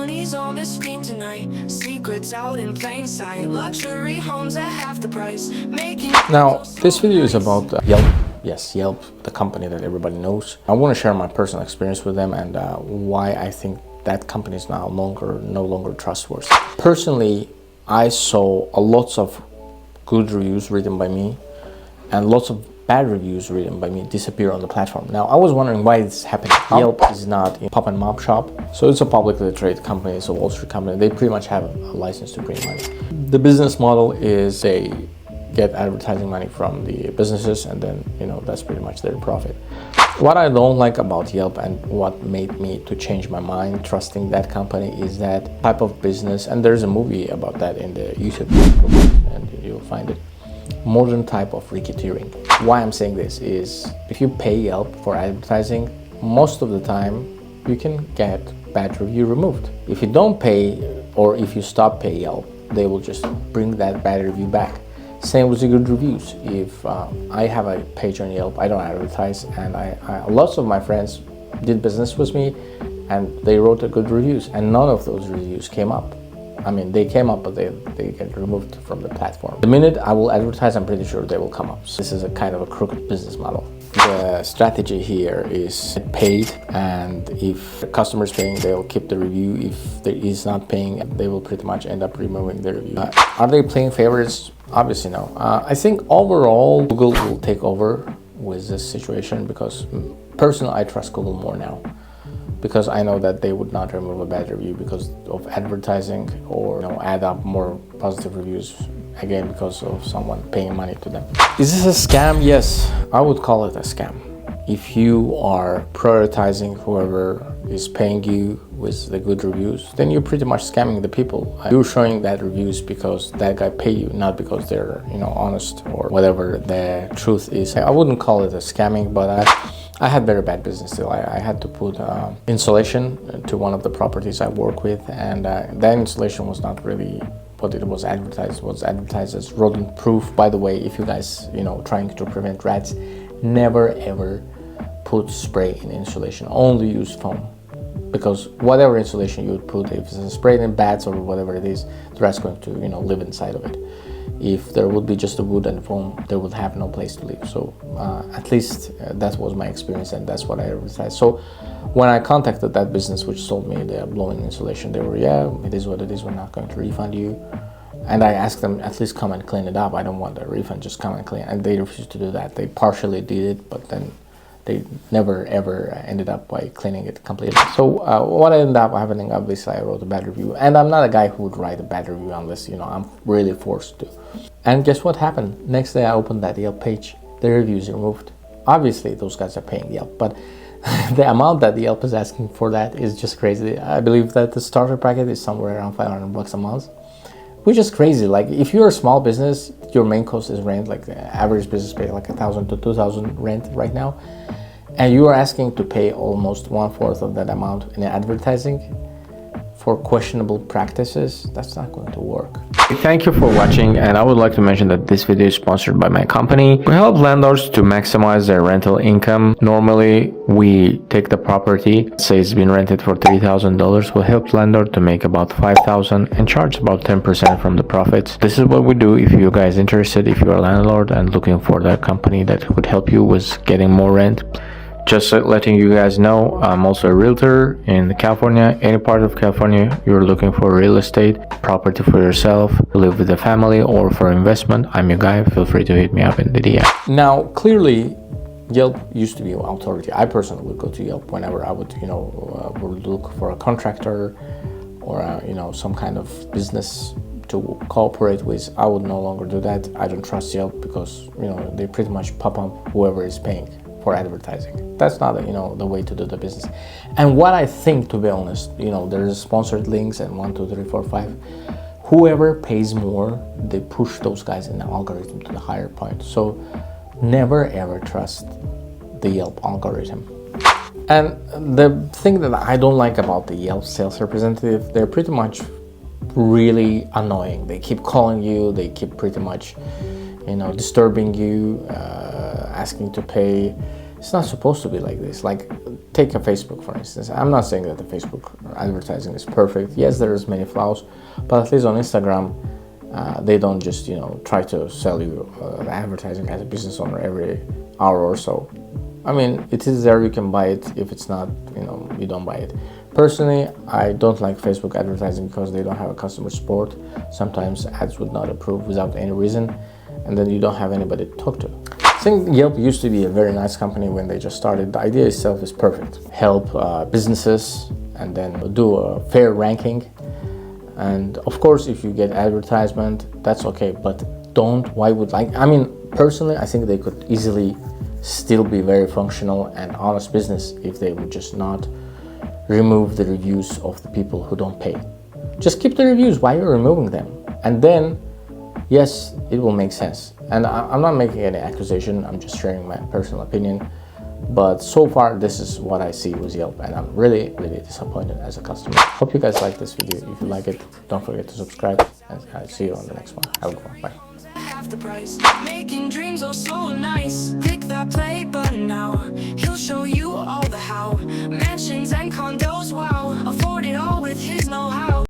money's on the screen tonight. Secrets out in plain sight. Luxury homes at half the price. Making Now, this video is about Yelp. Yes, Yelp, the company that everybody knows. I want to share my personal experience with them and why I think that company is no longer trustworthy. Personally, I saw lots of good reviews written by me and lots of bad reviews written by me disappear on the platform. Now, I was wondering why this is happening. Yelp is not a pop and mop shop, so it's a publicly traded company, it's a Wall Street company. They pretty much have a license to bring money. The business model is they get advertising money from the businesses, and then that's pretty much their profit. What I don't like about Yelp and what made me to change my mind trusting that company is that type of business, and there's a movie about that in the YouTube, and you'll find it. Modern type of racketeering. Why I'm saying this is if you pay Yelp for advertising, most of the time you can get bad review removed. If you don't pay, or if you stop pay Yelp, they will just bring that bad review back. Same with the good reviews. If I have a page on Yelp, I don't advertise, and lots of my friends did business with me and they wrote a good reviews, and none of those reviews came up. I mean, they came up, but they get removed from the platform. The minute I will advertise, I'm pretty sure they will come up. So this is a kind of a crooked business model. The strategy here is paid, and if the customer is paying, they will keep the review. If there is not paying, they will pretty much end up removing the review. Are they playing favorites? Obviously no. I think overall Google will take over with this situation because personally I trust Google more now, because I know that they would not remove a bad review because of advertising, or add up more positive reviews again because of someone paying money to them. Is this a scam? Yes, I would call it a scam. If you are prioritizing whoever is paying you with the good reviews, then you're pretty much scamming the people. You're showing that reviews because that guy pay you, not because they're honest or whatever the truth is. I wouldn't call it a scamming, but I had very bad business deal. I had to put insulation to one of the properties I work with, and that insulation was not really what it was advertised. It was advertised as rodent proof. By the way, if you guys trying to prevent rats, never ever put spray in insulation. Only use foam, because whatever insulation you would put, if it's sprayed in bats or whatever it is, the rat's going to live inside of it. If there would be just a wood and foam, they would have no place to live. So at least that was my experience, and that's what I advertised. So when I contacted that business which sold me the blowing insulation, they were, yeah, it is what it is, we're not going to refund you. And I asked them, at least come and clean it up. I don't want a refund, just come and clean. And they refused to do that. They partially did it, but then they never ever ended up by cleaning it completely. So what ended up happening, obviously I wrote a bad review, and I'm not a guy who would write a bad review unless I'm really forced to. And guess what happened? Next day I opened that Yelp page, the reviews removed. Obviously those guys are paying Yelp, but the amount that Yelp is asking for that is just crazy. I believe that the starter packet is somewhere around $500 a month, which is crazy. Like if you're a small business, your main cost is rent. Like the average business pay like $1,000 to $2,000 rent right now, and you are asking to pay almost 1/4 of that amount in advertising for questionable practices. That's not going to work. Thank you for watching, and I would like to mention that this video is sponsored by my company. We help landlords to maximize their rental income. Normally we take the property, say it's been rented for $3,000, we'll help landlord to make about $5,000 and charge about 10% from the profits. This is what we do. If you guys interested, if you're a landlord and looking for that company that could help you with getting more rent, just letting you guys know, I'm also a realtor in California. Any part of California you're looking for real estate, property for yourself, live with a family, or for investment, I'm your guy. Feel free to hit me up in the DM. Now, clearly, Yelp used to be an authority. I personally would go to Yelp whenever I would, would look for a contractor or, some kind of business to cooperate with. I would no longer do that. I don't trust Yelp because, they pretty much pop up whoever is paying for advertising. That's not the way to do the business. And what I think, to be honest, there's sponsored links and 1, 2, 3, 4, 5. Whoever pays more, they push those guys in the algorithm to the higher point. So never ever trust the Yelp algorithm. And the thing that I don't like about the Yelp sales representative, they're pretty much really annoying. They keep calling you, they keep pretty much disturbing you, asking to pay It's not supposed to be like this. Like, take a Facebook, for instance. I'm not saying that the Facebook advertising is perfect. Yes, there's many flaws, but at least on Instagram, they don't just, try to sell you advertising as a business owner every hour or so. I mean, it is there, you can buy it. If it's not, you don't buy it. Personally, I don't like Facebook advertising because they don't have a customer support. Sometimes ads would not approve without any reason, and then you don't have anybody to talk to. I think Yelp used to be a very nice company when they just started. The idea itself is perfect. Help businesses and then do a fair ranking. And of course, if you get advertisement, that's okay, but personally, I think they could easily still be very functional and honest business if they would just not remove the reviews of the people who don't pay. Just keep the reviews while you're removing them, and then yes, it will make sense. And I'm not making any accusation, I'm just sharing my personal opinion. But so far, this is what I see with Yelp, and I'm really, really disappointed as a customer. Hope you guys like this video. If you like it, don't forget to subscribe, and I'll see you on the next one. Have a good one. Bye. Half the price, making dreams oh so nice. Click that play button now. He'll show you all the how. Mansions and condos, wow.